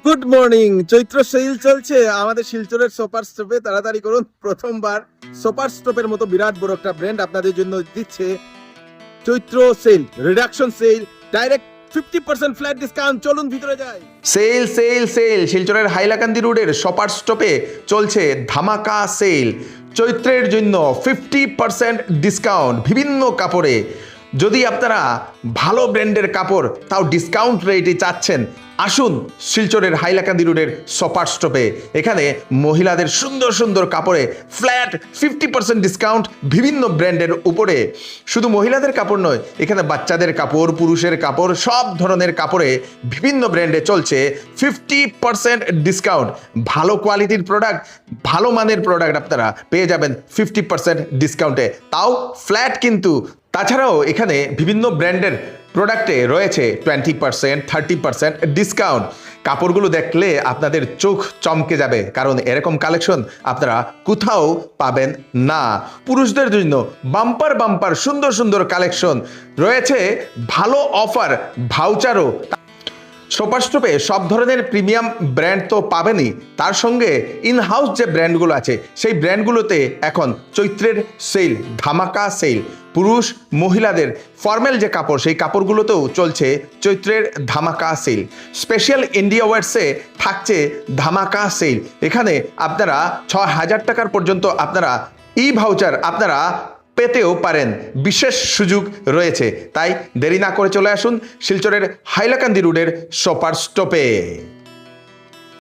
Good morning. চৈত্র sell চলছে আমাদের শিলচরের সুপার স্টপে। তাড়াতাড়ি করুন, প্রথমবার সুপার স্টপের মতো বিরাট বড় একটা ব্র্যান্ড আপনাদের জন্য দিচ্ছে Chaitra sale, reduction sale, direct 50% flat discount. চলুন ভিতরে যাই। সেল সেল সেল শিলচরের হাইলাকান্দি রোডের শপার স্টপে চলছে ধামাকা সেল। চৈত্রের জন্য 50% ডিসকাউন্ট বিভিন্ন কাপড়ে। যদি আপনারা ভালো ব্র্যান্ডের কাপড় তাও ডিসকাউন্ট রেটে চাচ্ছেন, আসুন শিলচরের হাইলাকান্দি রোডের শপার স্টপে। এখানে মহিলাদের সুন্দর সুন্দর কাপড়ে ফ্ল্যাট 50% ডিসকাউন্ট বিভিন্ন ব্র্যান্ডের উপরে। শুধু মহিলাদের কাপড় নয়, এখানে বাচ্চাদের কাপড়, পুরুষের কাপড়, সব ধরনের কাপড়ে বিভিন্ন ব্র্যান্ডে চলছে 50% ডিসকাউন্ট। ভালো কোয়ালিটির প্রোডাক্ট, ভালো মানের প্রোডাক্ট আপনারা পেয়ে যাবেন 50% ডিসকাউন্টে, তাও ফ্ল্যাট কিন্তু। তাছাড়াও এখানে বিভিন্ন ব্র্যান্ডের প্রোডাক্টে রয়েছে 20%, 30% ডিসকাউন্ট। কাপড়গুলো দেখলে আপনাদের চোখ চমকে যাবে, কারণ এরকম কালেকশন আপনারা কোথাও পাবেন না। পুরুষদের জন্য বাম্পার বাম্পার সুন্দর সুন্দর কালেকশন রয়েছে, ভালো অফার, ভাউচারও। সুপার স্টপে সব ধরনের প্রিমিয়াম ব্র্যান্ড তো পাবেনই, তার সঙ্গে ইন হাউস যে ব্র্যান্ডগুলো আছে সেই ব্র্যান্ডগুলোতে এখন চৈত্রের সেল, ধামাকা সেল। পুরুষ মহিলাদের ফর্মাল যে কাপড় সেই কাপড়গুলোতেও চলছে চৈত্রের ধামাকা সেল। স্পেশাল ইন্ডিয়া ওয়ার্সে থাকছে ধামাকা সেল। এখানে আপনারা 6,000 টাকার পর্যন্ত আপনারা ভাউচার আপনারা পেতেও পারেন, বিশেষ সুযোগ রয়েছে। তাই দেরি না করে চলে আসুন শিলচরের হাইলাকান্দি রোডের শপার স্টপে।